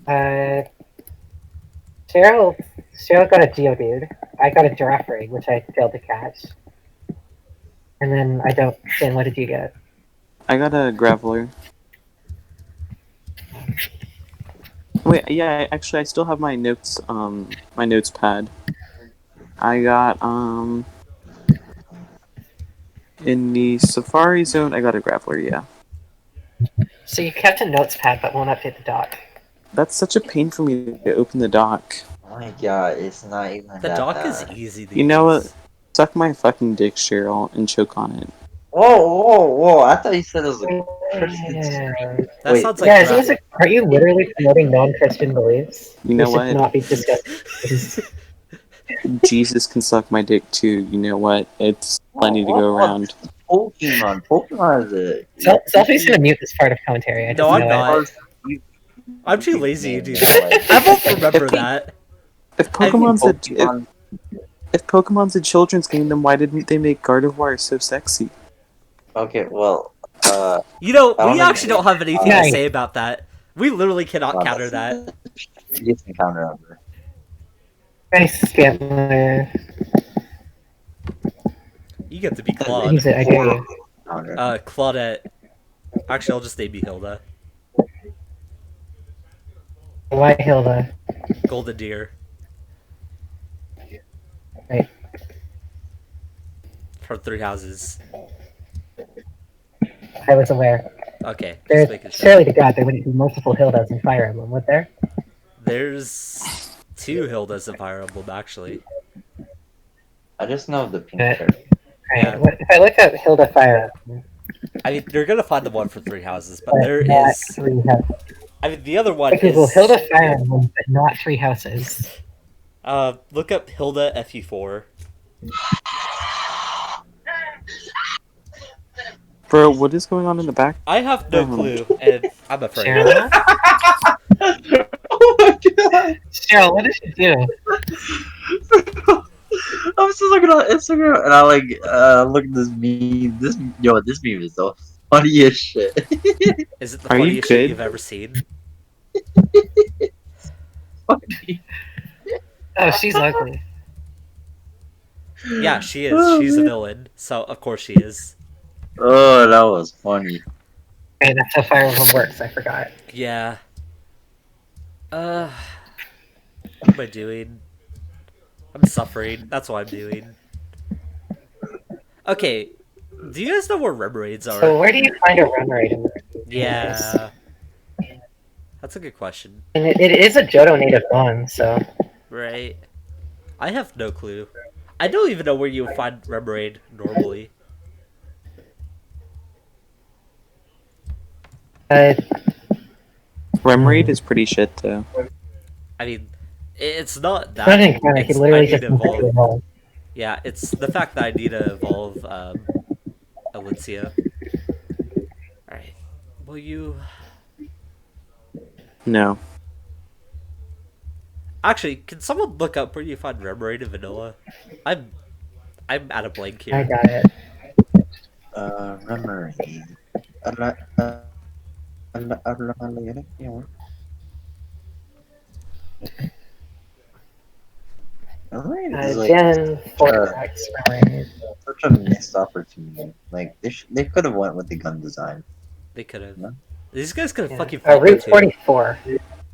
Uh, Cheryl, Cheryl got a Geodude. I got a Giraffe Rig, which I failed to catch. And then I don't. Then what did you get? I got a Graveler. Wait, yeah, actually, I still have my notes. My notes pad. I got in the Safari Zone. I got a Graveler. Yeah, So you kept a notes pad but won't update the doc. that's such a pain for me to open the dock. Oh my god, it's not even The that dock is bad. easy to You know what? use. Suck my fucking dick, Cheryl, and choke on it. Whoa! I thought you said it was a Christian Yeah. stream. That Wait, sounds like Yeah, crap. are you literally promoting non-Christian beliefs? You know We should what? not be discussing. Jesus can suck my dick too. You know what? It's plenty to go what? around. Pokemon. Pokemon is Selfie's gonna mute this part of commentary. I just No, I'm know it. not. I'm too lazy to do that. I won't remember that. If I think Pokemon's a Pokemon. if Pokemon's a children's game, then why didn't they make Gardevoir so sexy? Okay, well, You know, I don't we think actually don't have anything to Nice. say about that. We literally cannot well, counter that's that. the biggest encounter ever. Nice Scantler. You get to be Use Claude. it, I dare you. Encounter. Claudette. Actually, I'll just name you Hilda. Why Hilda? Golden Deer. Right. From Three Houses. I was aware. Okay, just There's making sure. surely to God there wouldn't be multiple Hildas in Fire Emblem, would there? There's 2 Hildas in Fire Emblem, actually. I just know the pink Yeah. shirt. Yeah. Right. If I look up Hilda Fire Emblem, I mean, you're gonna find the one for Three Houses, but there not is. three houses. I mean, the other one Okay, well, is. Hilda Fire Emblem, but not three houses. Look up Hilda FE4. Bro, what is going on in the back? I have no clue, and I'm afraid. Cheryl? Oh my god! Cheryl, what did she do? I was just looking on Instagram and I look at this meme. This meme is the funniest shit. Is it the Are you funniest shit good? you've ever seen? Funny. Oh, she's ugly. Yeah, she is. She's a villain, so of course she is. Oh, that was funny. Okay, that's how Fire Emblem works, I forgot. Yeah. What am I doing? I'm suffering. That's what I'm doing. Okay, do you guys know where Remoraid's are? So where do you find a run rate in this? Yeah. That's a good question. And it is a Johto native one, so... Right. I have no clue. I don't even know where you would find Remoraid normally. Remoraid is pretty shit though. I mean, it's not that. Not an encounter, he It's, I literally need just to needs to evolve. evolve. Yeah, it's the fact that I need to evolve Elincia. Alright. Will you... No. Actually, can someone look up where you find Remoraid in Vanilla? I'm at a blank I here. got it. Memory. Memory is like Gen 4 X run such a missed opportunity. Like they could have went with the gun design. They could have. No? These guys could have rate. fucking fought Route too. 44.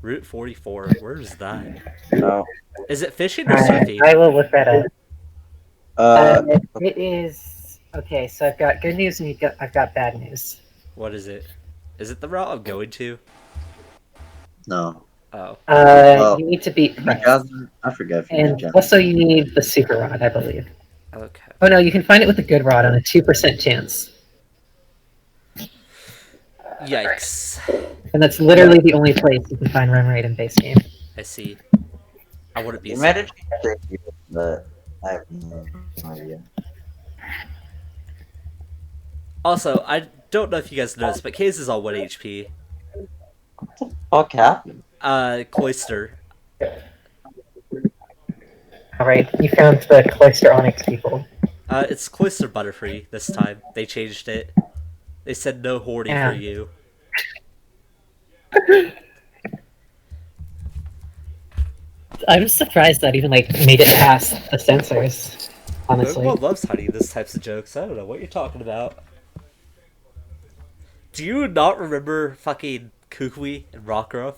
Route 44. Where is that? No. Is it fishing or surfing? I will look that up. Uh, It is... Okay, so I've got good news and I've got bad news. What is it? Is it the route I'm going to? no. Oh. Well, You need to beat Crest. I forget. If you And did also you need the Super Rod, I believe. Okay. Oh no, you can find it with the Good Rod on a 2% chance. Yikes. And that's literally the only place you can find run rate in base game. I see. I wouldn't be You so... might have changed it, but I have no idea. Also, I don't know if you guys noticed, but Case is on 1 HP. Fuck happened? Cloister. Alright, you found the Cloister Onyx people. It's Cloister Butterfree this time. They changed it. They said no hoarding Yeah. for you. I'm surprised that even like made it past the censors. Honestly, Pokemon loves hiding these types of jokes. I don't know what you're talking about. Do you not remember fucking Kukui and Rockruff?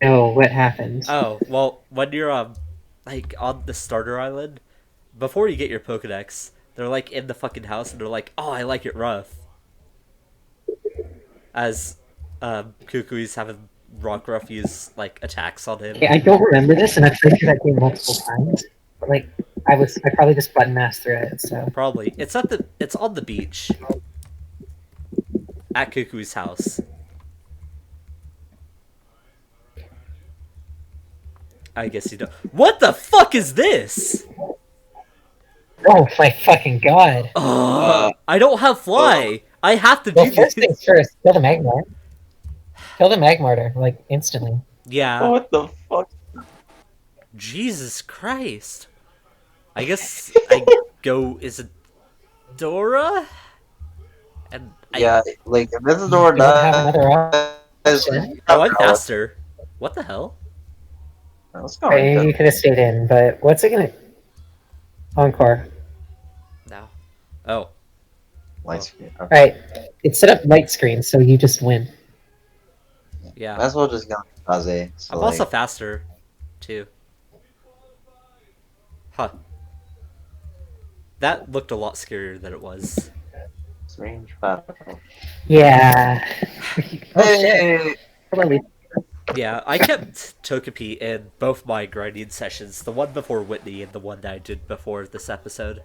no, what happened? Oh, well, when you're like on the starter island, before you get your Pokedex, they're like in the fucking house and they're like, "Oh, I like it rough." As Kukui's having Rockruff use like attacks on him. Okay, I don't remember this, and I've played through that game multiple times. But like, I probably just button mashed through it. So Probably. It's on the beach. At Kukui's house. I guess you don't. What the fuck is this? oh my fucking god! I don't have fly. I have to Well, do first this. things first, kill the Magmar. Kill the Magmarter, like instantly. Yeah. What the fuck? Jesus Christ. I guess I go. Is it Dora? And Yeah, like if this is door You don't have another does. option. Oh, I'm faster. What the hell? Let's go. You could have stayed in, but what's it gonna? Encore. No. Oh. Light screen. Okay. Alright, it's set up light screen, so you just win. Yeah. Might as well just go Kaze. So I'm also faster, too. Huh. That looked a lot scarier than it was. range battle. Yeah. Hey! Hold on, wait. Yeah, I kept Togepi in both my grinding sessions, the one before Whitney and the one that I did before this episode.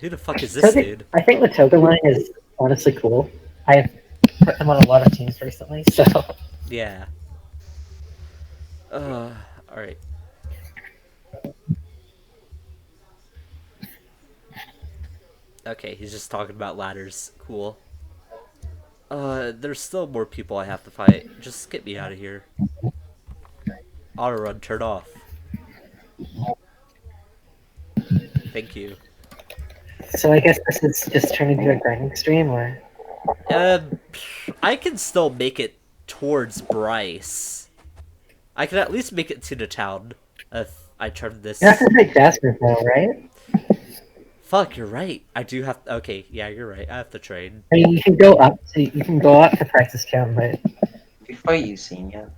Who the fuck is this dude? I think the token line is honestly cool. I've put them on a lot of teams recently, so Yeah. Alright. Okay, he's just talking about ladders. Cool. There's still more people I have to fight. Just get me out of here. Auto run, turn off. Thank you. I guess this is just turning into a grinding stream, or I can still make it towards Bryce. I can at least make it to the town if I turn this. you have to take Jasper though, right? Fuck, you're right. I do have. Okay, yeah, you're right. I have to train. I mean, you can go up. So you can go up to practice town, but You fight you seen yet?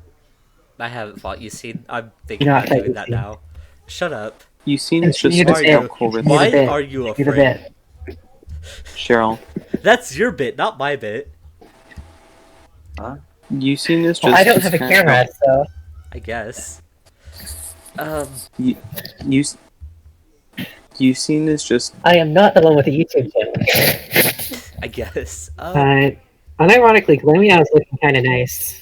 I haven't fought you seen. I'm thinking You're about not doing that fighting. now. Shut up. You seen it's just You Why just are hit. you, cool with You why bit. are you You the afraid? bit. Cheryl. That's your bit, not my bit. Huh? You seen this just Well, I don't have a camera, so I guess. You, you, you seen this just I am not the one with the YouTube channel. I guess. Unironically, Glamia is looking kind of nice.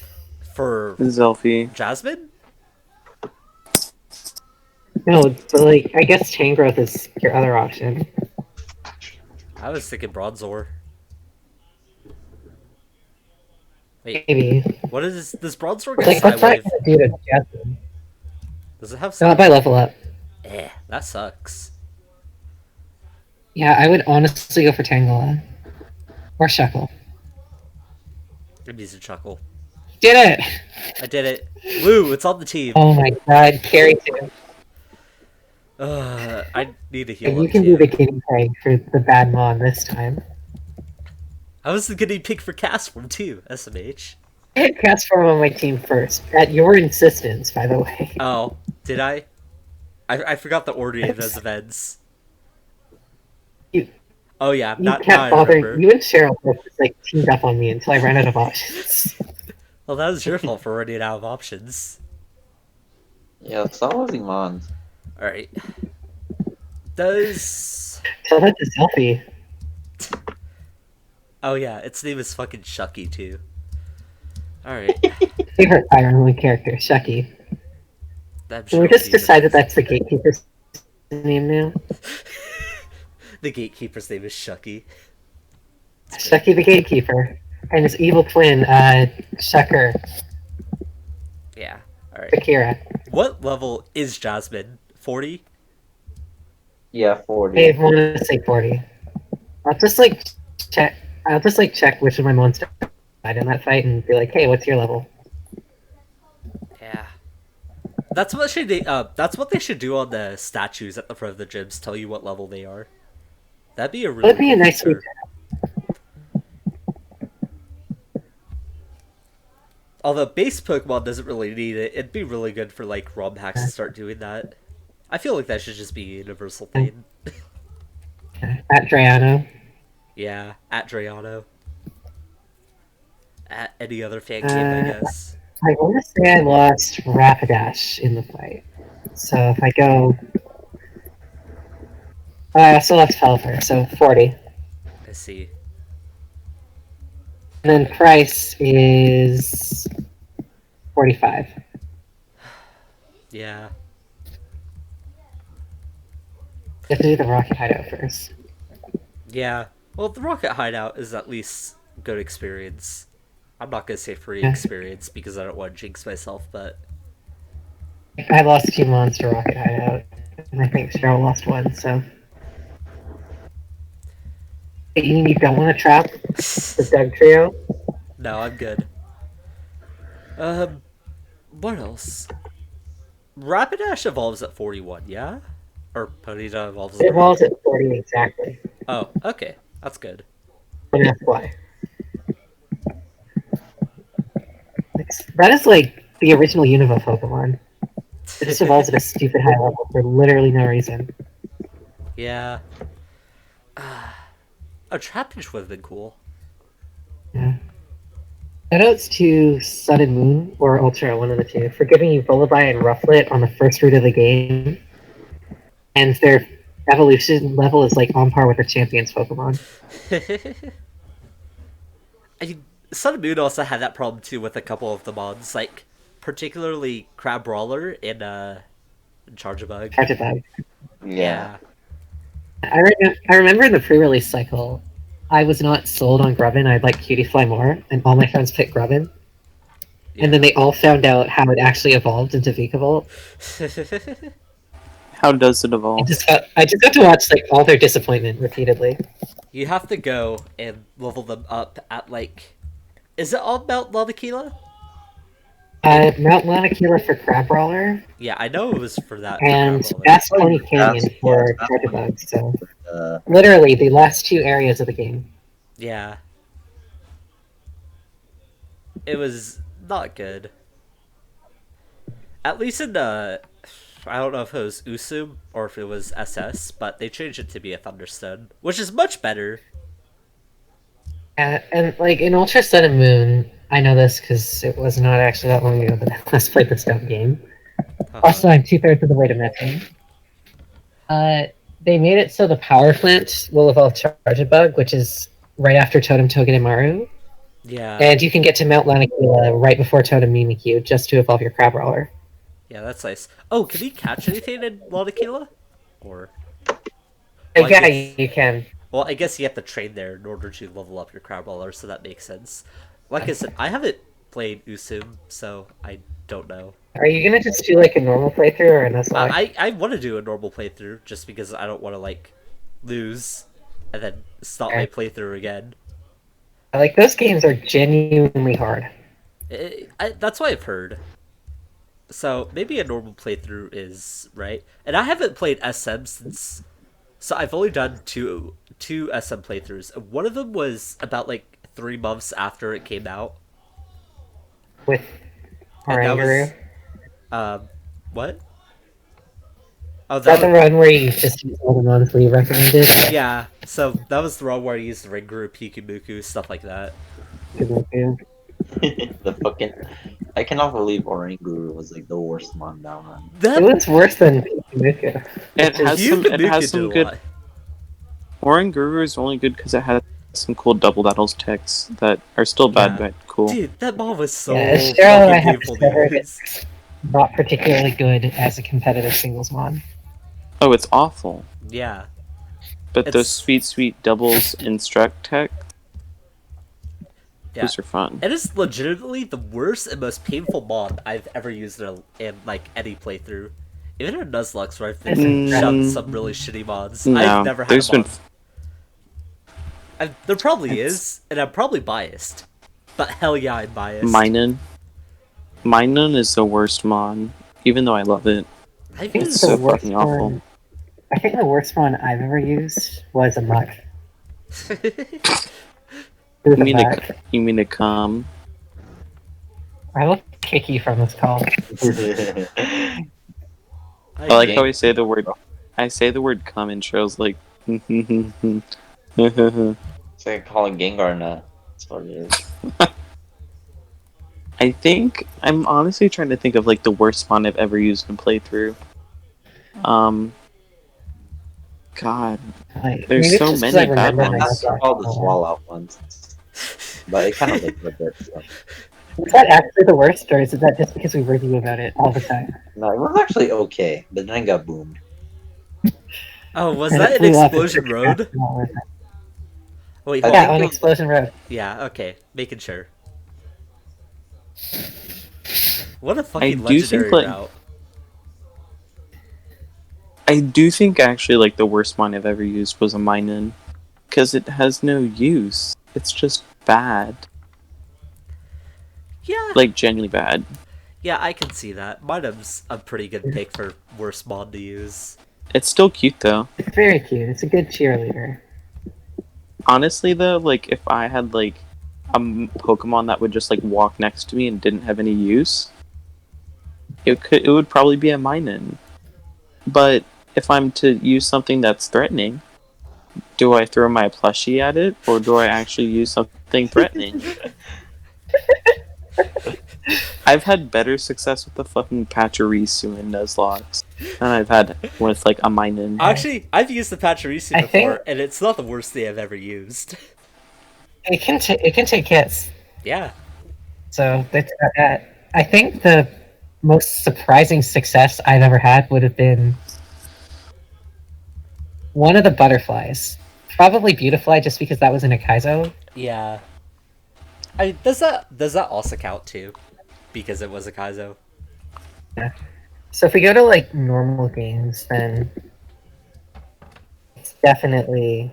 For Zelfie. Jasmine? No, but like, I guess chain growth is your other option. I was thinking Bronzor. Wait, Maybe. what is this? Does Bronzor get Like, what's that Skywave? gonna do to Jasmine? Does it have Not by level up. that sucks. Yeah, I would honestly go for Tangela. Or Shuckle. It needs a chuckle. Did it! I did it. Woo, it's on the team. Oh my god, carry two. I need to heal And you up can too. be the guinea pig for the bad mon this time. I was the guinea pig for Castform too, SMH. I had Castform on my team first, at your insistence, by the way. Oh, did I? I forgot the ordering of those events. You- Oh yeah, You not now kept I bothering. remember. You and Cheryl both just like teamed up on me until I ran out of options. Well, that was your fault for running out of options. Yeah, stop losing Mons. Alright. Does... Tell that to Zelfie. Oh yeah, its name is fucking Shucky too. Alright. Favorite Iron Link character, Shucky. I'm Can we sure just it'll be decide that the- that's the gatekeeper's name now? The gatekeeper's name is Shucky. Shucky the gatekeeper. And his evil twin, Shucker, Yeah. Alright. Akira. What level is Jasmine? 40? Yeah, 40. I want to say 40. I'll just like check. I'll just like check which of my monsters in that fight and be like, hey, what's your level? Yeah. That's what they should do on the statues at the front of the gyms. Tell you what level they are. That'd be a really That'd be a cool nice feature. Although base Pokemon doesn't really need it, it'd be really good for like ROM hacks to start doing that. I feel like that should just be a universal thing. At Drayano. Yeah, at Drayano. At any other fan game, I guess. I want to say I lost Rapidash in the fight. So if I go... I still left Pelipper, so 40. I see. And then price is 45. Yeah. You have to do the Rocket Hideout first. Yeah. Well, the Rocket Hideout is at least good experience. I'm not gonna say free Yeah. experience because I don't want to jinx myself, but I lost 2 Monster Rocket Hideout, and I think Cheryl lost 1, so... You don't want to trap the Doug Trio? no, I'm good. What else? Rapidash evolves at 41, yeah? Or Ponyta evolves It at... evolves at 40 exactly. Oh, okay. That's good. And that's why. That is like the original Unova Pokemon. It just evolves at a stupid high level for literally no reason. Yeah. A Trapinch would have been cool. Yeah. Shoutouts to Sun and Moon, or Ultra, one of the two, for giving you Lullaby and Rufflet on the first route of the game. And their evolution level is like on par with the Champions Pokemon. Sun and Moon also had that problem too with a couple of the mods, like particularly Crab Brawler in Charjabug. Charjabug. Yeah. I remember in the pre-release cycle, I was not sold on Grubbin. I'd like Cutiefly more, and all my friends picked Grubbin. Yeah. And then they all found out how it actually evolved into Vikavolt. How does it evolve? I just got to watch like all their disappointment repeatedly. You have to go and level them up at like... Is it on Mount Lanakila? Mount Lanakila for Crab Brawler, Yeah, I know it was for that. for and Crab Brawler. Bass Pony Canyon for That's- Charjabug. So Uh, literally the last 2 areas of the game. Yeah. It was not good. At least in the... I don't know if it was Usum or if it was SS, but they changed it to be a Thunderstone, which is much better. And like in Ultra Sun and Moon, I know this because it was not actually that long ago that I last played this dumb game. Also, I'm 2/3 of the way to Metroid. They made it so the Power Plant will evolve Charjabug, which is right after Totem Togedemaru, Yeah. and you can get to Mount Lanakila right before Totem Mimikyu just to evolve your Crabrawler. Yeah, that's nice. Oh, can he catch anything in Lanakila? Or... Well, I Yeah, guess- you can. Well, I guess you have to train there in order to level up your Crabrawler, so that makes sense. Like I said, I haven't played Usum, so I don't know. Are you gonna just do like a normal playthrough or a Nuzlocke? I want to do a normal playthrough, just because I don't want to, like, lose and then stop my playthrough again. Like those games are genuinely hard. That's what I've heard. So maybe a normal playthrough is right. And I haven't played SM since... So I've only done two SM playthroughs. One of them was about like 3 months after it came out. With And that Oranguru. was, what? Oh, Is that the run where you just use all the ones we recommended? yeah. So that was the one where I used Ringuru, Pikumuku, stuff like that. the fucking... I cannot believe Oranguru was like the worst mon down run. It was worse than Pikumuku. It has some good. lot. Oranguru is only good because it has some cool double battles techs that are still bad Yeah. but cool. Dude, that ball was so Yeah, Cheryl, I fucking have painful to discovered use. Not particularly good as a competitive singles mon. Oh, it's awful. Yeah. But It's- those sweet doubles instruct tech, Yeah. those are fun. It is legitimately the worst and most painful mod I've ever used in like any playthrough. Even in Nuzlocke, where I've been shoved some really shitty mods. No, I've never had there's a mod. been There probably is, and I'm probably biased. But hell yeah, I'm biased. Minun is the worst mod, even though I love it. I've think It's used so the worst fucking awful. one. I think the worst one I've ever used was a muck. It was a muck. You mean to come? I will kick you from this call. I like how I say the word. I say the word "come" and Cheryl's like. It's like calling Gengar nut. That's what it is. I think I'm honestly trying to think of like the worst spawn I've ever used in playthrough. God, Like, there's maybe it's so just 'cause many I bad remember my ones. That's all the swallow out ones. But it kind of looked like that. So. Is that actually the worst, or is that just because we review about it all the time? No, it was actually okay, but then it got boomed. Oh, was And that it an blew up Explosion and Road? Wait, I hold Yeah, think on it was- Explosion Road. Yeah, okay. Making sure. What a I fucking do legendary think like route. I do think actually like the worst spawn I've ever used was a Minun, because it has no use. It's just bad, Yeah. like genuinely bad. Yeah, I can see that. Minum's a pretty good pick for worst mod to use. It's still cute though. It's very cute. It's a good cheerleader. Honestly though, like if I had like a Pokemon that would just like walk next to me and didn't have any use, it would probably be a Minun. But if I'm to use something that's threatening, do I throw my plushie at it or do I actually use something threatening? I've had better success with the fucking Pachirisu and Nuzlocke than I've had with like a Minun. Actually, I've used the Pachirisu I before, think- and it's not the worst thing I've ever used. It can take hits. Yeah. So that's that. I think the most surprising success I've ever had would have been one of the butterflies. Probably Beautifly, just because that was in a Kaizo. Yeah. Does that also count too? Because it was a Kaizo. So if we go to like normal games, then it's definitely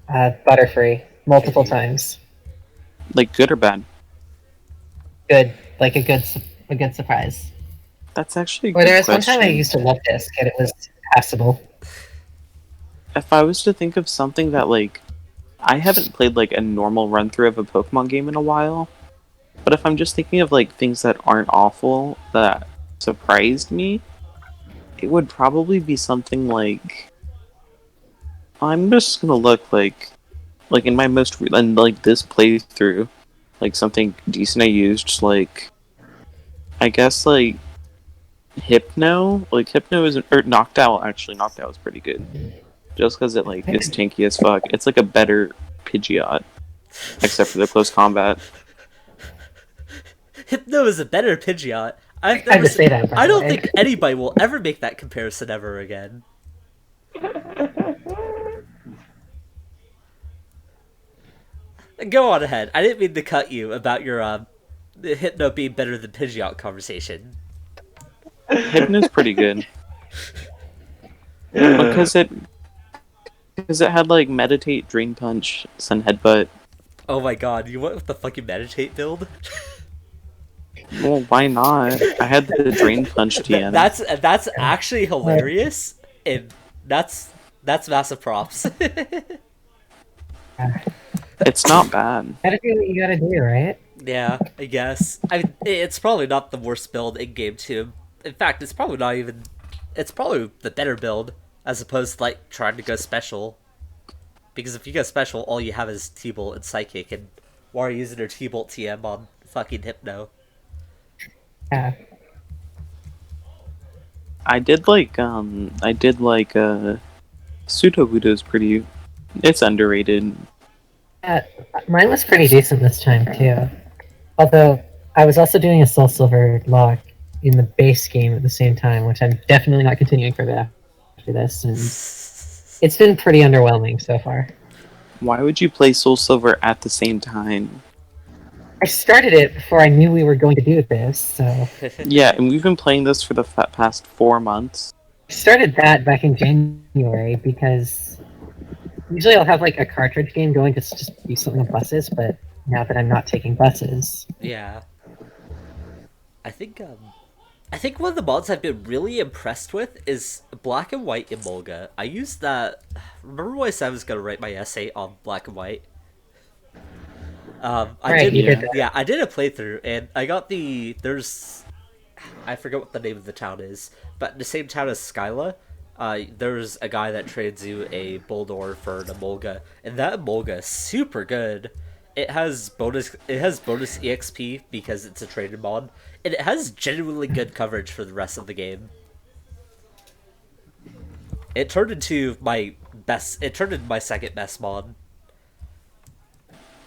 Butterfree multiple times. Like good or bad? Good, like a good surprise. That's actually a Or good there was one time I question. used to love Disc and it was passable. If I was to think of something that like I haven't played like a normal run through of a Pokemon game in a while, but if I'm just thinking of like things that aren't awful that surprised me, it would probably be something like I'm just gonna look like in my most and like this playthrough, like something decent I used, like I guess like Hypno, like Hypno is or Knocked Out. Actually, Knocked Out is pretty good, just because it like is tanky as fuck. It's like a better Pidgeot, except for the close combat. Hypno is a better Pidgeot. I've I had to say that. By I the don't way. think anybody will ever make that comparison ever again. Go on ahead. I didn't mean to cut you about your the Hypno being better than Pidgeot conversation. Hypno's pretty good because it had like Meditate, Drain Punch, Sun Headbutt. Oh my god, you went with the fucking meditate build? Well, why not? I had the Drain Punch TM. That's actually hilarious, and that's massive props. It's not bad. Gotta do what you gotta do, right? Yeah, I guess. It's probably not the worst build in game too. In fact, it's probably not even. It's probably the better build as opposed to like trying to go special. Because if you go special, all you have is T-Bolt and Psychic, and why are you using your T-Bolt TM on fucking Hypno? Yeah. I did like Sudowoodo's pretty. It's underrated. Mine was pretty decent this time too. Although I was also doing a Soul Silver lock in the base game at the same time, which I'm definitely not continuing for that after this. And it's been pretty underwhelming so far. Why would you play Soul Silver at the same time? I started it before I knew we were going to do this, so Yeah, and we've been playing this for the past 4 months. I started that back in January because usually I'll have like a cartridge game going to just do something on buses, but now that I'm not taking buses. Yeah. I think one of the mods I've been really impressed with is Black and White Emolga. I used that. Remember when I said I was gonna write my essay on Black and White? I Right, did. you did Yeah. that. Yeah, I did a playthrough, and I got there's. I forget what the name of the town is, but in the same town as Skyla, there's a guy that trades you a Boldor for an Emolga, and that Emolga is super good. It has bonus EXP because it's a traded mod, and it has genuinely good coverage for the rest of the game. It turned into my best. It turned into my second best mod.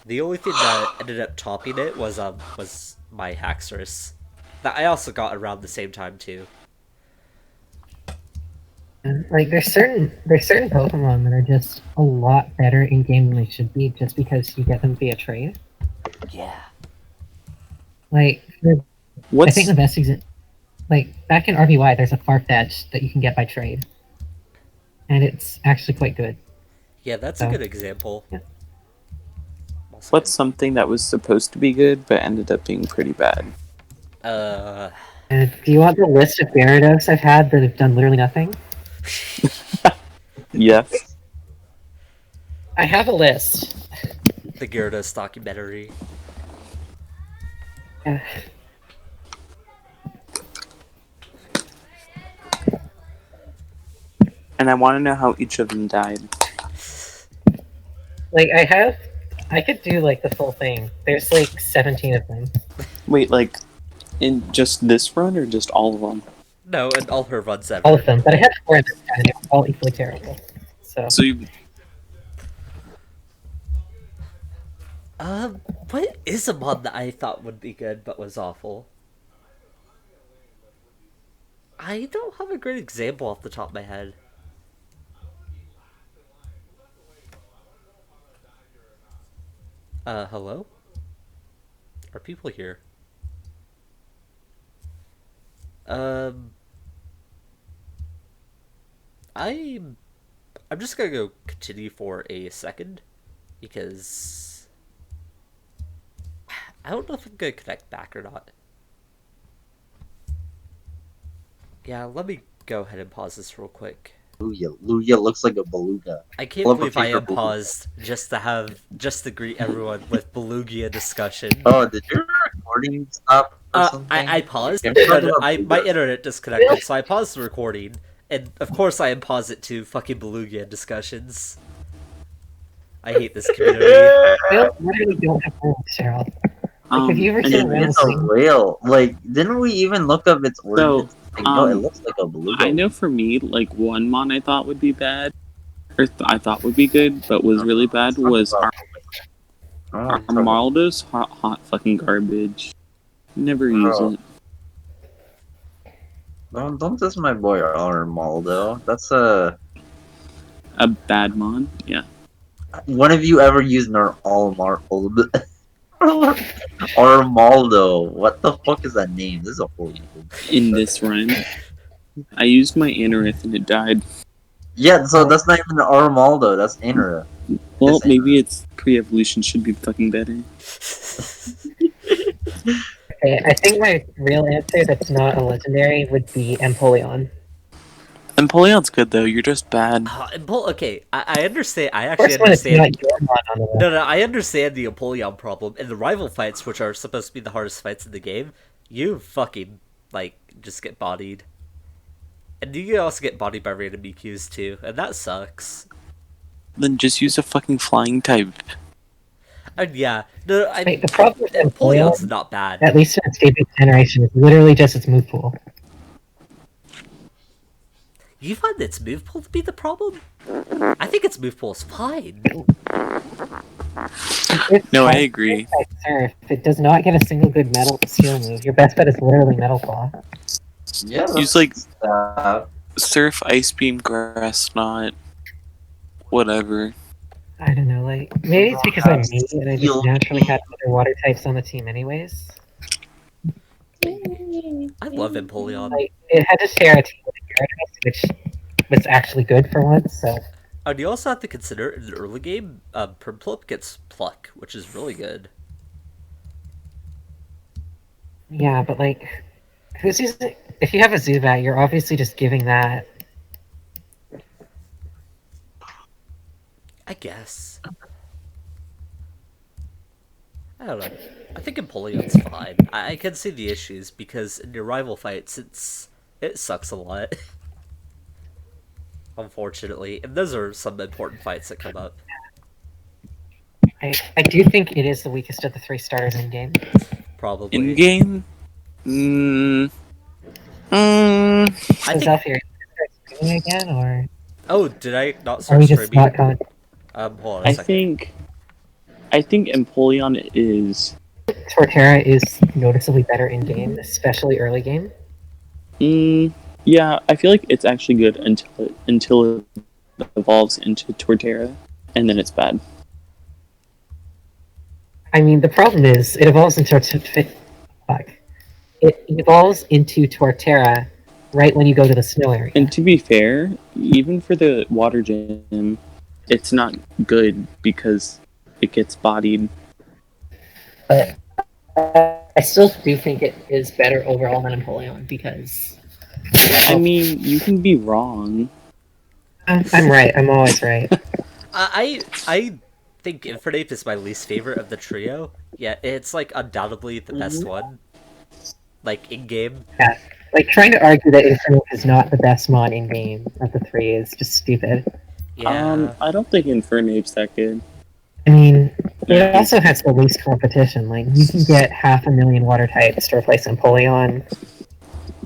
The only thing that ended up topping it was my Haxorus, that I also got around the same time too. Like there's certain Pokemon that are just a lot better in game than they should be, just because you get them via trade. Yeah. Like I What's think the best example, like back in RBY, there's a Farfetch that you can get by trade, and it's actually quite good. Yeah, that's a So, good example. yeah. what's something that was supposed to be good but ended up being pretty bad? And do you want the list of Gyarados I've had that have done literally nothing? Yes. I have a list. The Gyarados documentary. Uh, And I want to know how each of them died. like I could do like the full thing. There's like 17 of them. Wait, like in just this run or just all of them? No, and all her runs ever. All of them, but I had 4 in this time, and they were all equally terrible. So you, What is a mod that I thought would be good but was awful? I don't have a great example off the top of my head. Hello? Are people here? I'm just gonna go continue for a second, because I don't know if I'm gonna connect back or not. Yeah, let me go ahead and pause this real quick. Lugia looks like a beluga. I can't Pull up a believe I picture of Beluga. unpaused just to greet everyone with Belugia discussion. Oh, did your recording stop or something? I paused. I'm talking about My Beluga. internet disconnected, so I paused the recording, and of course I unpaused it to fucking Belugia discussions. I hate this community. I literally don't have rules, Cheryl. Like, have you ever and seen then- a It's a thing? whale. Like, didn't we even look up its origin? Like, no, it um, looks like a beluga. I know for me, like one mon I thought would be bad, or I thought would be good, but was really bad was Armaldo's hot fucking garbage. Never use Bro. it. Don't diss my boy Armaldo. That's A bad mon, yeah. When have you ever used Armaldo? Armaldo. What the fuck is that name? This is a horrible. In this run, I used my Anorith and it died. Yeah, so that's not even Armaldo. That's Anora. Well, It's maybe its pre-evolution should be fucking better. Okay, I think my real answer that's not a legendary would be Empoleon. Empoleon's good though. You're just bad. Okay, I understand. I Of course, actually when it's understand. not your mod on the list. No, I understand the Empoleon problem. In the rival fights, which are supposed to be the hardest fights in the game, you fucking, like, just get bodied. And you can also get bodied by random EQs too, and that sucks. Then just use a fucking flying type. And yeah, no, Wait, the problem with Empoleon's Empoleon, not bad. at least in its debut generation, is literally just its move pool. You find its move pool to be the problem? I think its move pool is fine. It's No, I fine. agree. Like Surf, it does not get a single good metal steel move. Your best bet is literally Metal Claw. Yeah. Use like Uh, Surf, Ice Beam, Grass Knot, whatever. I don't know, like, maybe it's because I'm me and I just naturally have other water types on the team anyways. I love Empoleon. Like, it had to share a team with Gyarados, which was actually good for once, so... And you also have to consider in the early game, Purplup gets Pluck, which is really good. Yeah, but like, who's using? If you have a Zubat, you're obviously just giving that. I guess. I don't know. I think Empoleon's fine. I can see the issues because in your rival fights, it sucks a lot. Unfortunately, and those are some important fights that come up. I do think it is the weakest of the three starters in game. Probably. In game? Mm, So I think. Zelfie, are you gonna start streaming again, or Oh, did I not are start we just streaming? not going? Hold on a I second. think Empoleon is. Torterra is noticeably better in game, especially early game. Yeah, I feel like it's actually good until it evolves into Torterra, and then it's bad. I mean, the problem is it evolves into fuck. It evolves into Torterra right when you go to the snow area. And to be fair, even for the water gym, it's not good because it gets bodied. But I still do think it is better overall than Empoleon because I mean, you can be wrong. I'm right. I'm always right. I think Infernape is my least favorite of the trio. Yeah, it's like undoubtedly the best one. Like in game. Yeah. Like trying to argue that Infernape is not the best mod in game of the three is just stupid. Yeah. I don't think Infernape's that good. I mean, it Yeah. also has the least competition. Like you can get 500,000 water types to replace Empoleon.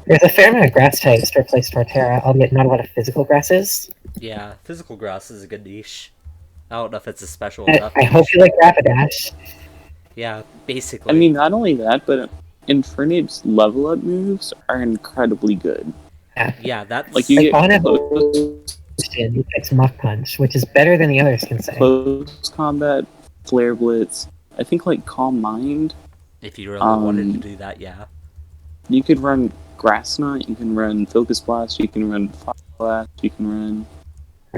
There's a fair amount of grass types to replace Torterra, albeit not a lot of physical grasses. Yeah, physical grass is a good niche. I don't know if it's a special I, enough I niche. hope you like Rapidash. Yeah, I basically. mean, not only that, but Infernape's level up moves are incredibly good. Yeah, that's Like you Like get on close, evolution, he picks Mach Punch, which is better than the others can say. close combat, Flare Blitz. I think like Calm Mind. if you really wanted to do that, yeah. You could run Grass Knot, you can run Focus Blast, you can run Fire Blast, you can run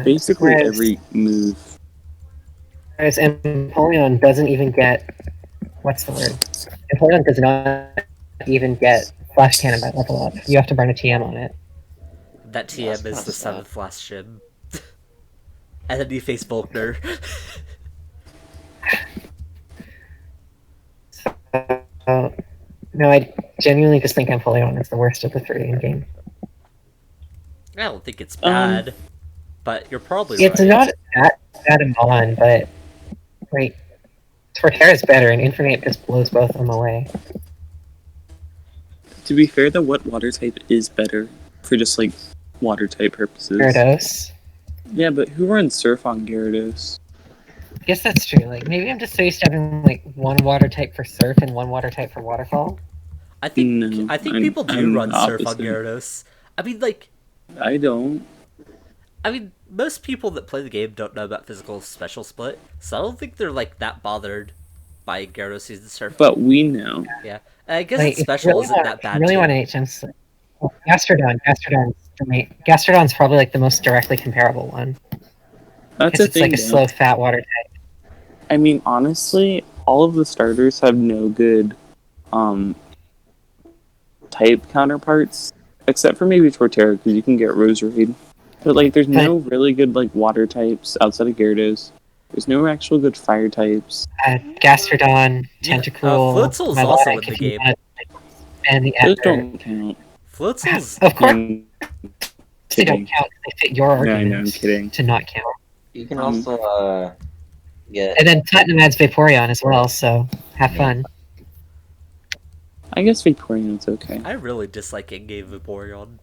basically Whereas- every move. Whereas Empoleon doesn't even get what's the word? Empoleon does not even get Flash Cannon by level up. You have to burn a TM on it. That TM That's is kinda the sad. 7th last shim. And then you face Volkner. No, I genuinely just think Empoleon is the worst of the three in game. I don't think it's bad, but you're probably It's right. not that bad a mon, but like Torterra is better, and Infernape just blows both of them away. To be fair though, what water type is better for just like water type purposes? Gyarados. Yeah, but who runs Surf on Gyarados? I guess that's true. Like maybe I'm just so used to having like one water type for Surf and one water type for Waterfall. I think No, people do I'm run the Surf on opposite. Gyarados. I mean, like, I don't. most people that play the game don't know about physical special split, so I don't think they're like that bothered by Gyarados using Surf. But we know. Yeah, and I guess Like, its special isn't that bad. Really too. want an HM. Well, Gastrodon's probably like the most directly comparable one. That's Because a it's thing. like a though. slow, fat water type. I mean, honestly, all of the starters have no good type counterparts, except for maybe Torterra, because you can get Roserade. But like, there's no really good like water types outside of Gyarados. There's no actual good fire types. Gastrodon, Yeah, Tentacruel, Floatzel's Milotic, also in the if you game. want, and the Those effort. don't count. Floatzel's Of course, I'm they don't kidding. count. They fit your No, I argument know, I'm kidding. to not count. You can also get. And then Platinum adds Vaporeon as well, so have fun. I guess Vaporeon's okay. I really dislike in-game Vaporeon.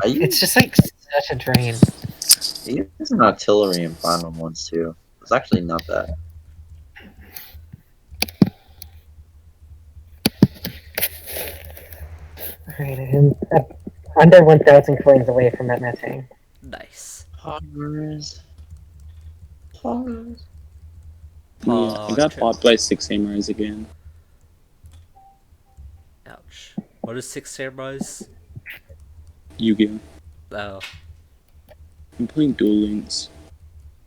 Are you It's just like such a drain. using artillery in final ones too? It's actually not bad. Alright, I'm under 1,000 coins away from that messing. Nice. Poggers. Poggers. Yeah, I got fought by 6 Samurais again. Ouch. What is 6 Samurais? Yu-Gi-Oh! Oh, I'm playing Duel Links.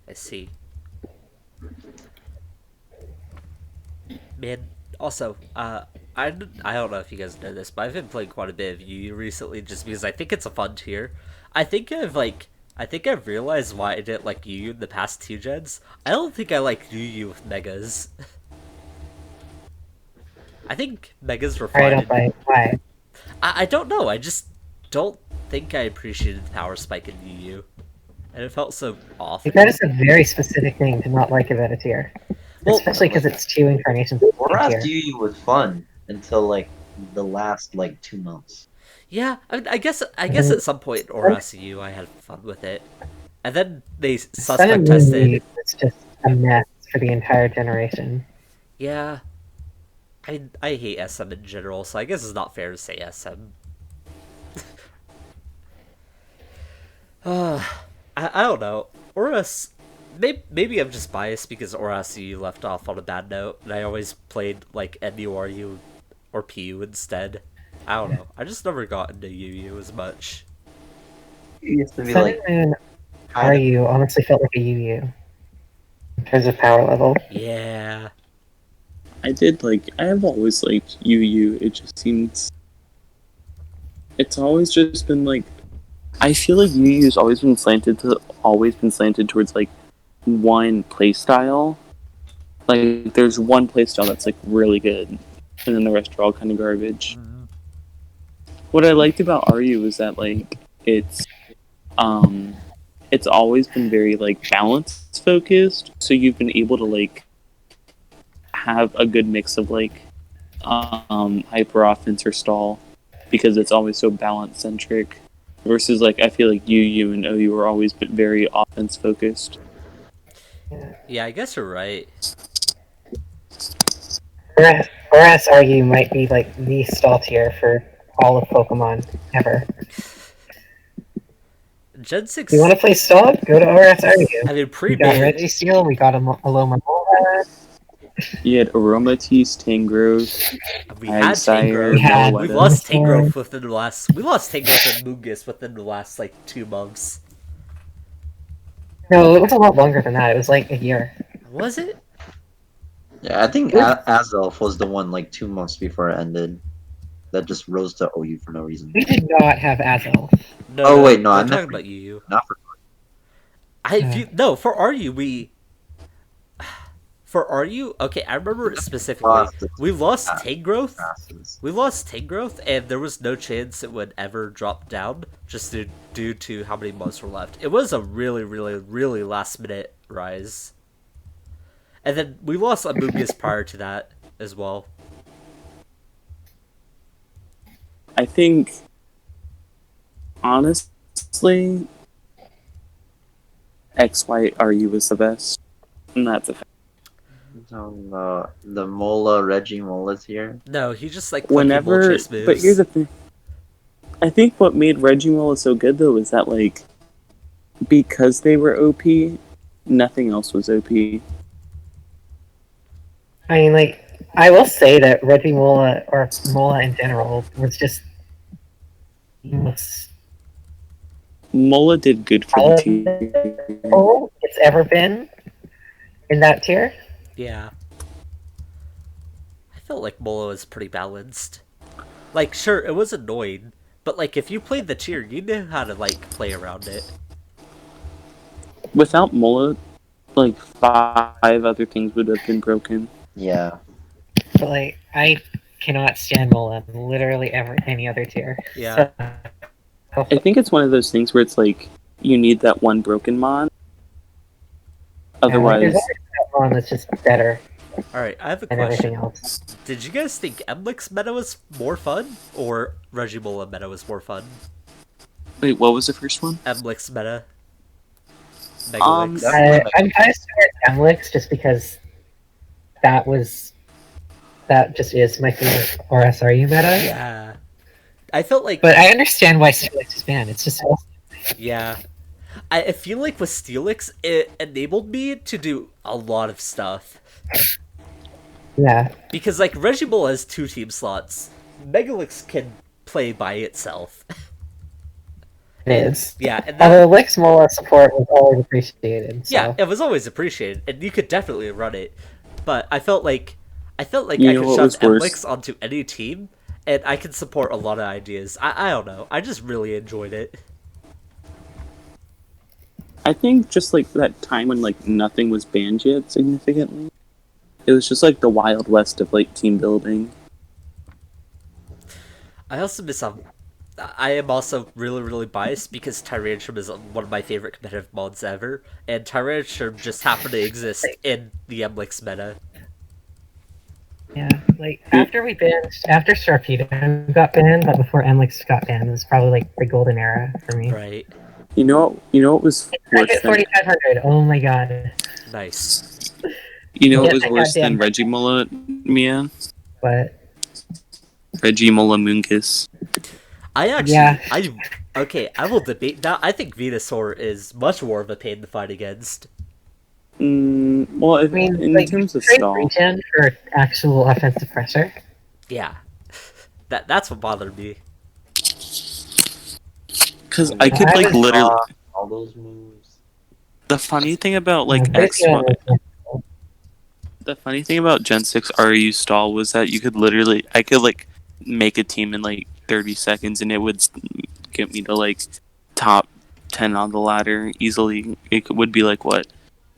I see. Man, Also, I don't know if you guys know this, but I've been playing quite a bit of Yu recently, just because I think it's a fun tier. I think I've realized why I didn't like Yu in the past 2 gens. I don't think I like Yu with megas. I think megas were I fine. don't like why. I don't know. I just don't think I appreciated the power spike in Yu, and it felt so off. Like, that is a very specific thing to not like about a tier. Well, Especially because it's 2 incarnations of a Boras tier. Yu was fun until like the last like 2 months. Yeah, I guess at some point in ORSU I had fun with it, and then they Sun and suspect Moon tested. was just a mess for the entire generation. Yeah, I hate SM in general, so I guess it's not fair to say SM. I don't know. Oras, maybe I'm just biased because ORSU left off on a bad note, and I always played like NURU or PU instead. I don't know. I just never got into UU as much. It used to be Sun like and Moon kind of RU honestly felt like a UU in terms of power level. Yeah. I have always liked UU. It just seems. It's always just been like. I feel like UU's always been slanted towards like one playstyle. Like there's one playstyle that's like really good, and then the rest are all kind of garbage. What I liked about RU is that like it's always been very like balance focused, so you've been able to like have a good mix of like hyper offense or stall because it's always so balance centric. Versus like I feel like UU and OU are always been very offense focused. Yeah, I guess you're right. Whereas RU might be like the stall tier for all of Pokemon ever. Gen 6. You want to play stall? Go to RSRU. I mean, We got Registeel, we got Alomomola. You had Aromatisse, Tangros, We had Agsire, Tangrowth. We Meloetta. lost Tangrowth within the last. We lost Tangrowth and Mungus within the last like 2 months. No, it was a lot longer than that. It was like a year. Was it? Yeah, I think Azelf was the one like 2 months before it ended that just rose to OU for no reason. We did not have Azel. No. Oh, wait, no, I'm I'm talking not- about you. Not for No, for RU we. For RU, okay, I remember specifically. We lost Tangrowth. passes. We lost Tangrowth, and there was no chance it would ever drop down, just due to how many months were left. It was a really, really, really last minute rise. And then we lost Amoonguss prior to that as well. I think honestly XYRU was the best. And that's a fact. The Mola, Reggie Mola's here. No, he just like Whenever moves. but here's the thing. I think what made Regimola so good though is that like because they were OP, nothing else was OP. I mean, like, I will say that Regimola, or Mola in general, was just the most Mola did good for the team. powerful it's ever been in that tier. Yeah. I felt like Mola was pretty balanced. Like, sure, it was annoying, but like if you played the tier, you knew how to like play around it. Without Mola, like 5 other things would have been broken. Yeah. But, like, I cannot stand Mola in literally any other tier. Yeah. So, I think it's one of those things where it's like you need that one broken mon. Otherwise, there's always that one that's just better Alright, I have a than everything question. else. Did you guys think Emlix meta was more fun, or Regimola meta was more fun? wait, what was the first one? Emlix meta. Um, Megalix. I'm biased towards Emlix just because that just is my favorite RSRU meta. Yeah. I felt like But I understand why Steelix is banned. It's just awesome. yeah. I feel like with Steelix, it enabled me to do a lot of stuff. Yeah. Because, like, Regimola has 2 team slots. Megalix can play by itself. It is. Yeah, and that, Although Lix Mola support was always appreciated. So. yeah, it was always appreciated, and you could definitely run it. But I felt like I felt like You I know could what shove was worse? Emlix onto any team, and I could support a lot of ideas. I don't know. I just really enjoyed it. I think just like that time when like nothing was banned yet significantly. It was just like the wild west of like team building. I also miss I am also really, really biased because Tyrantrum is one of my favorite competitive mods ever, and Tyrantrum just happened to exist in the Emlix meta. Yeah, like after Sharpedo got banned, but before Emlix got banned, it was probably like the golden era for me. Right. You know what was I worse get than 4,500. Oh my god. Nice. Get was that worse than goddamn. Regimola Mia? But Regimola Munkus. yeah, I will debate that. I think Venusaur is much more of a pain to fight against. Well, I mean, in like terms of trade stall, regen for actual offensive pressure. Yeah. That's what bothered me. because I could like literally. all those moves. The funny thing about like Basically, the funny thing about Gen 6 RU stall was that you could literally, I could like make a team in like 30 seconds and it would get me to like top 10 on the ladder easily. Would be like what?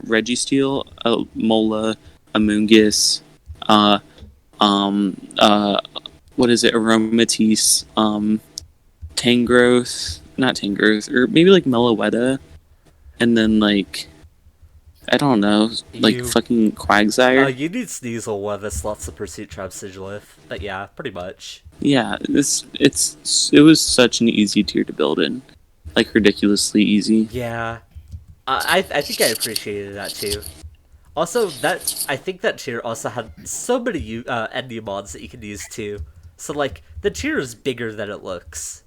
Registeel, a Mola, a Mungus, uh, what is it? Aromatisse, Tangrowth, not Tangrowth, or maybe like Meloetta, and then like I don't know, like You fucking Quagsire. you need Sneasel one that's lots of Pursuit Trap Sigilith. But yeah, pretty much. Yeah, it was such an easy tier to build in, like ridiculously easy. Yeah. I think I appreciated that too. Also, I think that tier also had so many enemy mods that you can use too. So like the tier is bigger than it looks.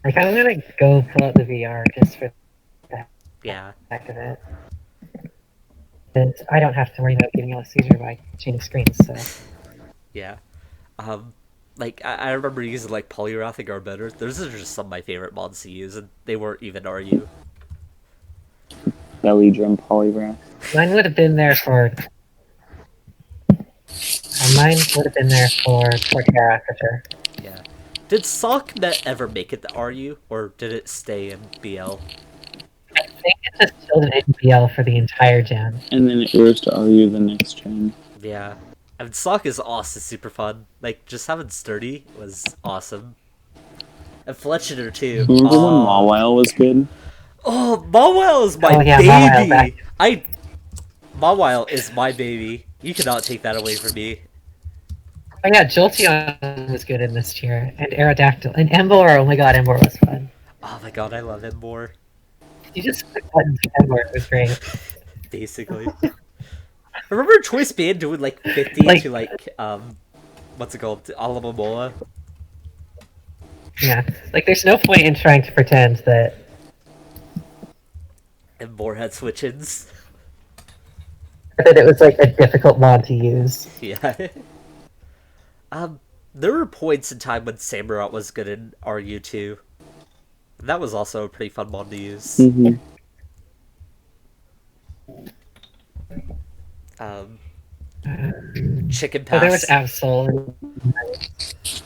like I'm gonna go pull out the VR just for the Yeah. heck of it. And I don't have to worry about getting a seizure by changing screens. So Yeah. Like I remember using like Polyrath and Garbetter. Those are just some of my favorite mods to use, and they weren't even RU. Belly drum Polygraph. mine would have been there for. Mine would have been there for Torterra for sure. Yeah. Did Socknet ever make it to RU, or did it stay in BL? I think it just killed an NBL for the entire gen. And then it rose to RU the next gen. Yeah. I mean, Sock is also super fun. Like, just having Sturdy was awesome. And Fletcher too. Remember when Mawile was good? Oh, Mawile is my Mawile baby! Mawile is my baby. You cannot take that away from me. Oh yeah, Jolteon was good in this tier, and Aerodactyl, and Emboar. Oh my god, Emboar was fun. Oh my god, I love him more. You just click buttons for Emboar. It was great. Basically. Remember Choice Band doing like 50 Like- to like, what's it called? Alamomola? Yeah, like there's no point in trying to pretend that. And more head switch-ins. That it was like a difficult mod to use. Yeah. There were points in time when Samurott was good in RU2. That was also a pretty fun mod to use. Mm-hmm. Chicken Oh, Pass. there was Absol.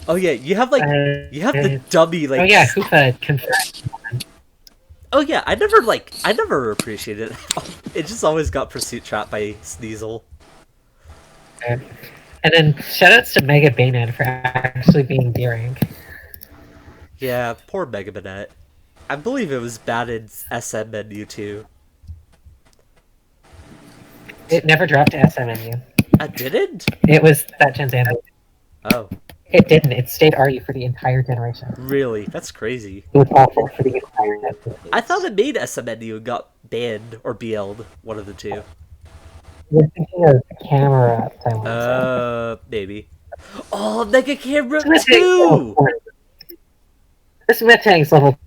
Oh yeah, you have the dummy like. Oh yeah, Hoopa confirmed. Oh yeah, I never appreciated it. It just always got pursuit trapped by Sneasel. And then shoutouts to Mega Bayonet for actually being D-rank. Yeah, poor Mega Banette. I believe it was bad in SM and U2. It never dropped to SMNU. I didn't? It was that gen's anthem. Oh, It didn't. It stayed RU for the entire generation. really? That's crazy. It was awful for the entire generation. I thought it made SMNU and got banned or BL'd, one of the two. You're thinking of camera up, I want to say. Maybe. Oh, Mega Camera This Metang's 2! level 20. This Metang's level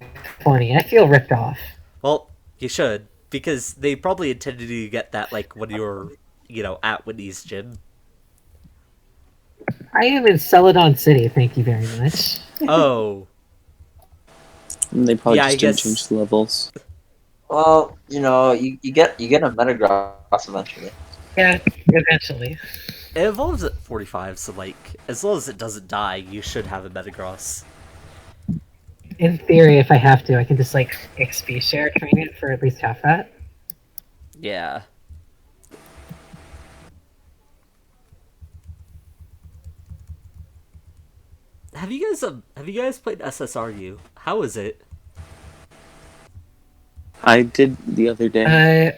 20. I feel ripped off. Well, you should, because they probably intended you to get that, like, when you were, at Whitney's gym. I am in Celadon City, thank you very much. Oh. And they probably Yeah, just I didn't guess- change the levels. Well, you get a Metagross eventually. Yeah, eventually. It evolves at 45, so like, as long as it doesn't die, you should have a Metagross. In theory, if I have to, I can just like XP share train it for at least half that. Yeah. Have you guys played SSRU? How is it? I did the other day.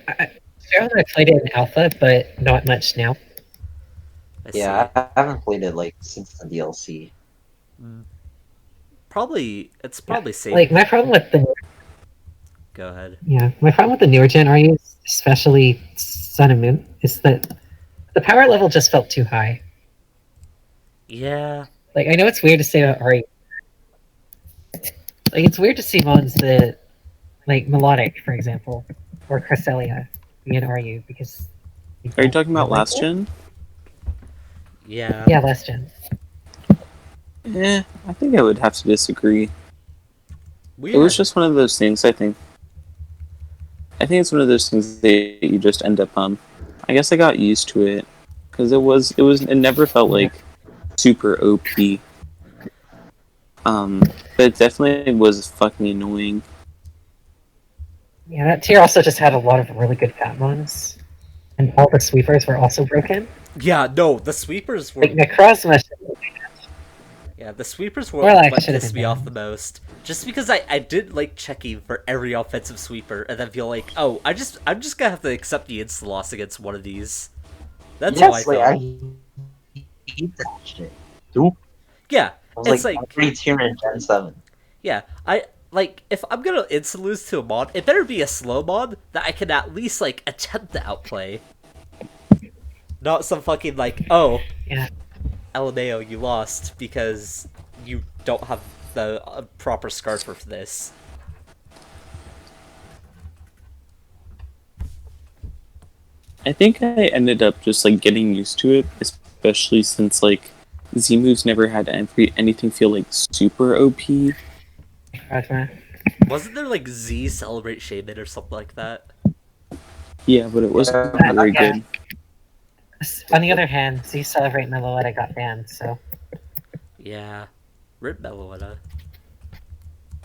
I played it in alpha, but not much now. I see. Yeah, I haven't played it like since the DLC. It's probably safe. Like my problem with the Go ahead. my problem with the newer gen RUs, especially Sun and Moon, is that the power level just felt too high. Yeah. Like I know it's weird to say about RU. Like it's weird to see ones that like Melodic, for example, or Cresselia be in RU because Are you talking about last gen? Yeah. Yeah, last gen. I think I would have to disagree. It was just one of those things, I think. I think it's one of those things that you just end up I guess I got used to it because it never felt like super OP. But it definitely was fucking annoying. Yeah, that tier also just had a lot of really good Fatmons. And all the sweepers were also broken. Yeah, no, the sweepers were Like Necrozma. Yeah, the sweepers were Well, I what should've pissed been me off down. the most. Just because I did like checking for every offensive sweeper and then feel like, oh, I'm just gonna have to accept the insta loss against one of these. That's how I Yes, like felt. I hate that shit. Dude, Yeah, I was it's like like every tier in Gen 7. yeah, I like if I'm gonna insta lose to a mod, it better be a slow mod that I can at least like attempt to outplay. Not some fucking like, oh, Yeah. LMAO, you lost because you don't have the proper scarf for this. I think I ended up just like getting used to it, especially since like Z moves never had anything feel like super OP. Necrozma. Wasn't there like Z Celebrate Shaman or something like that? Yeah, but it wasn't Yeah, very yeah. good. On the other hand, Z Celebrate Meloetta got banned, so. Yeah. Rip Meloetta.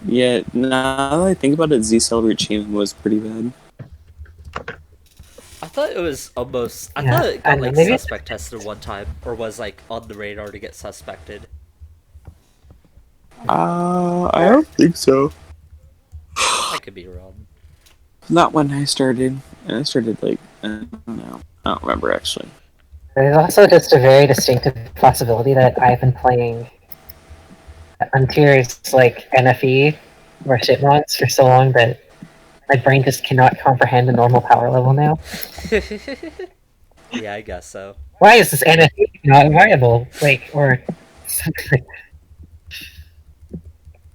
Yeah, now that I think about it, Z Celebrate Chain was pretty bad. I thought it was almost. I Yeah, thought it I got don't know, like maybe- suspect tested one time, or was like on the radar to get suspected. I don't think so. I could be wrong. Not when I started. I started like, I don't know. I don't remember actually. There's also just a very distinctive possibility that I've been playing on tiers like NFE or shitmods for so long that my brain just cannot comprehend a normal power level now. Yeah, I guess so. Why is this NFE not viable? Like, or something like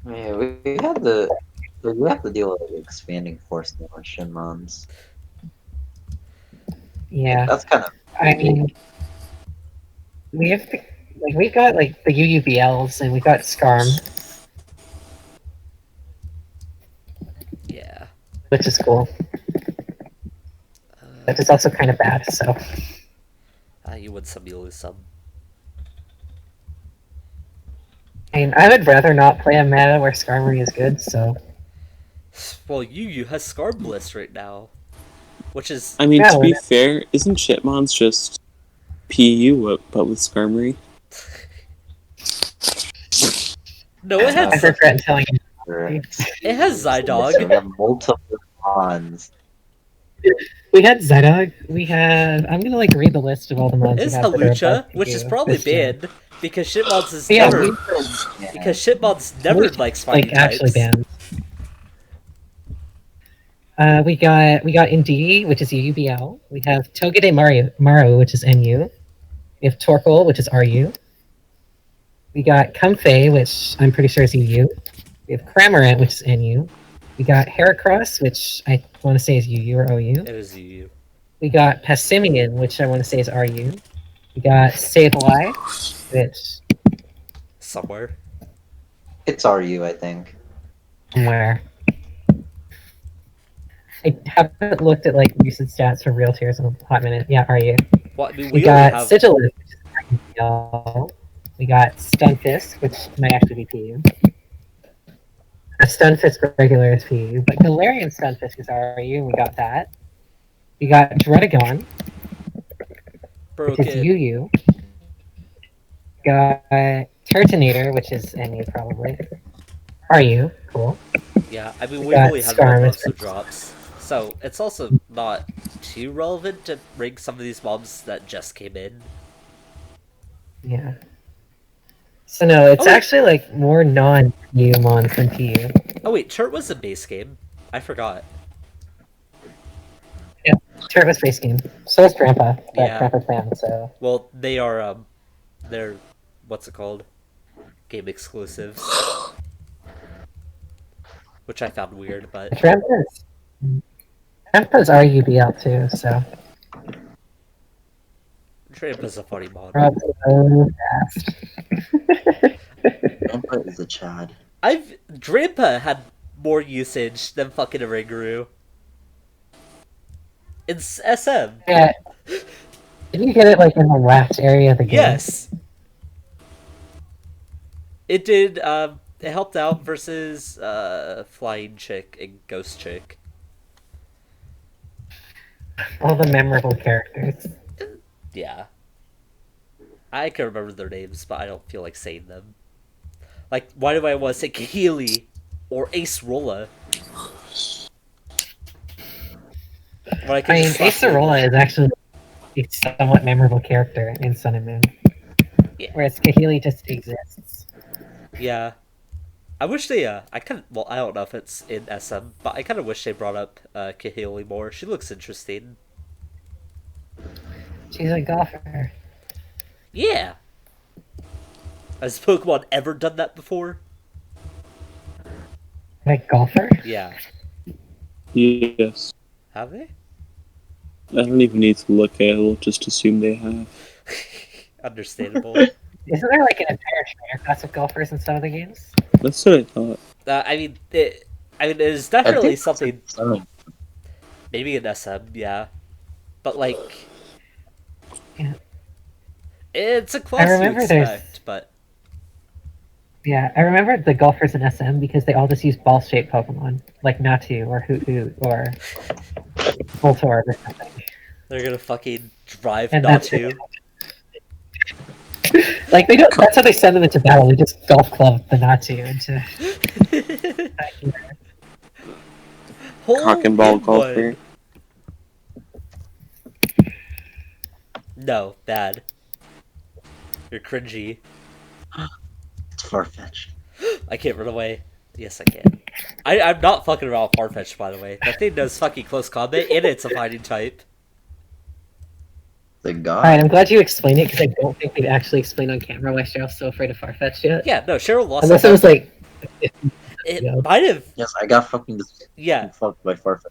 Yeah, we have to deal with like, expanding force now on Shinmons. yeah. That's kind of I mean, we have we've got like the UUBLs and we've got Skarm, Yeah. which is cool. But it's also kind of bad, so. You win some, you lose some. I mean, I would rather not play a meta where Skarmory is good, so. Well, Yu has Scar Bliss right now, which is. I mean, Yeah, to be well, fair, isn't Shitmons just PU but with Skarmory? No, it I has regret telling you. it has Listen, Zydog. we have multiple mons. We had Zydog. We had. I'm gonna like read the list of all the mods. It's we have that are Halucha, about to which is do probably this gen. banned because Shitmods is Yeah, never Yeah. because Shitmods never Halucha, likes fighting like actually types. banned. We got Indeedee, which is UUBL. We have Togede Maru, which is NU. We have Torkoal, which is RU. We got Comfey, which I'm pretty sure is UU. We have Cramorant, which is NU. We got Heracross, which I want to say is UU or OU. It is Yu. We got Passimian, which I want to say is RU. We got Sableye, which Somewhere. It's RU, I think. somewhere. I haven't looked at like recent stats for real tiers in a hot minute. Yeah, RU. Well, I mean, We we only got have Sigilus, which Galarian. We got Stunfisk, which might actually be PU. A Stunfisk regular is PU, but Galarian Stunfisk is RU, and we got that. We got Druddigon, which is Broken. UU. Got Turtonator, which is NU probably. RU, cool. Yeah, I mean, We we got really haven't had Skarm. most of drops. So, it's also not too relevant to rank some of these mobs that just came in. Yeah. So no, it's Oh, wait. actually like more non-PU mons than PU. Oh, wait, Chert was a base game. I forgot. Turret was base game. So is Grandpa, but Yeah. Grandpa's banned, so. Well, they are, they're, what's it called? Game exclusives. Which I found weird, but... Grandpa's RUBL too, so. Trampa's a funny mod. So fast. Grandpa is a Chad. Drampa had more usage than fucking Ringaroo. It's SM. Yeah. Did you get it like in the last area of the game? Yes. It did, it helped out versus, Flying Chick and Ghost Chick. All the memorable characters. Yeah. I can remember their names, but I don't feel like saying them. Like, why do I want to say Kahili or Ace Rolla? When I mean, Ace Arola is actually a somewhat memorable character in Sun and Moon. Yeah. Whereas Kahili just exists. Yeah. I wish they, I don't know if it's in SM, but I kind of wish they brought up, Kahili more. She looks interesting. She's a golfer. Yeah! Has Pokemon ever done that before? Like golfer? Yeah. Yes. Have they? I don't even need to look at it, I'll just assume they have. Understandable. Isn't there like an entire trainer class of golfers in some of the games? That's what I thought. I mean, it is definitely something. Something. Maybe in SM, yeah. But like, Yeah. it's a class I remember you expect, but Yeah, I remember the golfers in SM because they all just use ball-shaped Pokemon, like Natu or Hoot Hoot or Voltorb or something. they're gonna fucking drive And that's Natu. Like they don't. That's how they send them into battle. They just golf club the Natu into. Cock and ball Hole in golfer. one. No, bad. You're cringy. It's far-fetched. I can't run away. Yes, I can. I'm not fucking around with Farfetch'd, by the way. That thing does fucking close combat, and it's a fighting type. The All god. right, I'm glad you explained it because I don't think they've actually explained on camera why Cheryl's so afraid of Farfetch'd yet. Yeah, no, Cheryl lost. Unless it was like. It Yeah. might have. Yes, I got fucking fucked by Farfetch.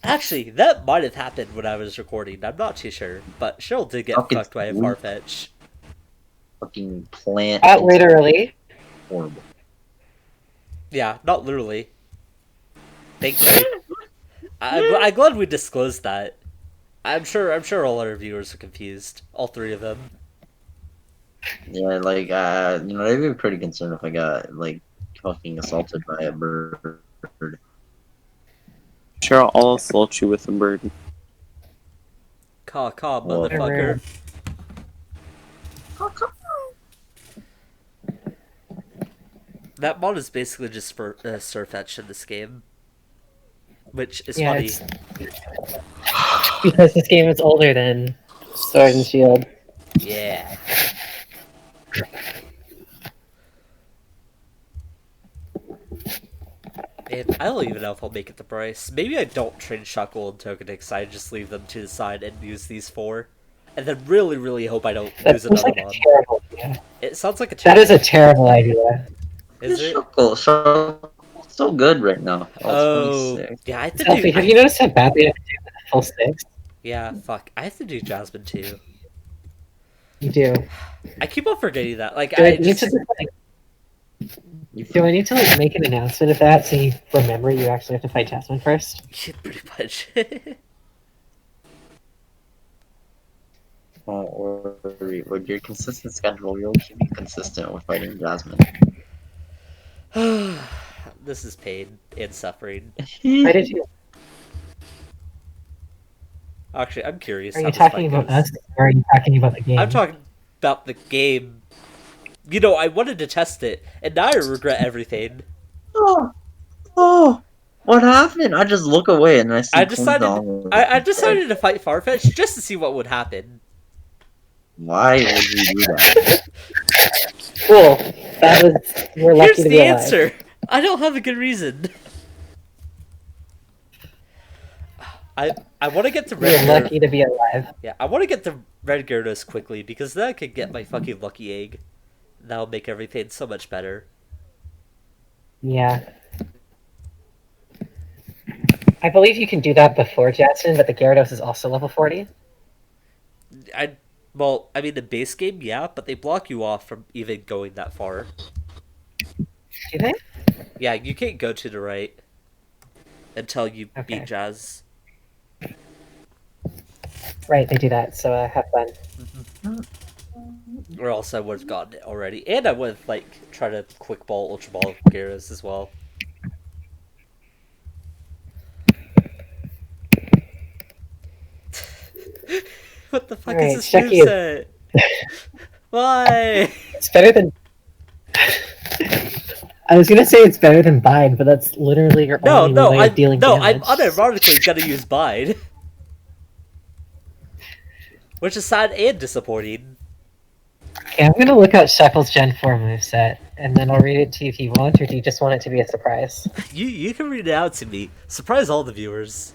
Actually, that might have happened when I was recording. I'm not too sure, but Cheryl did get Fucking fucked by a swoop. Farfetch. Fucking plant. Not literally. Horrible. Yeah, not literally. Thankfully. I'm glad we disclosed that. I'm sure all our viewers are confused. All three of them. Yeah, like, they'd be pretty concerned if I got, like, fucking assaulted by a bird. Sure, I'll assault you with a bird. Caw, Well, motherfucker. That mod is basically just for Surfetch in this game. Which is funny. it's- because this game is older than Sword and Shield. Yeah. And I don't even know if I'll make it the price. Maybe I don't trade Shuckle and Togetic, I just leave them to the side and use these four. And then really hope I don't That lose sounds another like a mod. terrible idea. It sounds like a That is a terrible idea. Is it? So good right now. Oh, 26. yeah, I have to Zelfie, have you noticed how bad they have to do with the full six? Yeah, fuck. I have to do Jasmine too. You do. I keep on forgetting that. Like, Do I I need just... to do I need to like make an announcement of that so you remember you actually have to fight Jasmine first? Yeah, pretty much. Or with your consistent schedule, you'll keep me consistent with fighting Jasmine. This is pain and suffering. Why did you? Actually, I'm curious Are how you this talking fight about goes. us, or are you talking about the game? I'm talking about the game. You know, I wanted to test it, and now I regret everything. Oh, oh, what happened? I just look away and I see I Queen decided Dong. I decided to fight Farfetch just to see what would happen. Why would you do that? Cool. That was. We're lucky Here's to be the alive. answer. I don't have a good reason. I want to get to We're Red lucky Gyarados. to be alive. Yeah, I want to get to Red Gyarados quickly because then I could get my fucking lucky egg. That'll make everything so much better. Yeah. I believe you can do that before Jackson, but the Gyarados is also level 40. Well, I mean the base game, yeah, but they block you off from even going that far. Do they? Yeah, you can't go to the right until you Okay. beat Jazz. Right, they do that, so have fun. Or else I would have gotten it already. And I would have, like, tried to quick ball, ultra ball Gyarados as well. What the fuck Alright, is this Shecky is- moveset? Why? It's better than. I was gonna say it's better than Bind, but that's literally your only way of dealing I'm damage. unironically gonna use Bide. Which is sad and disappointing. Okay, I'm gonna look up Shackle's Gen 4 moveset, and then I'll read it to you if you want, or do you just want it to be a surprise? You can read it out to me. Surprise all the viewers.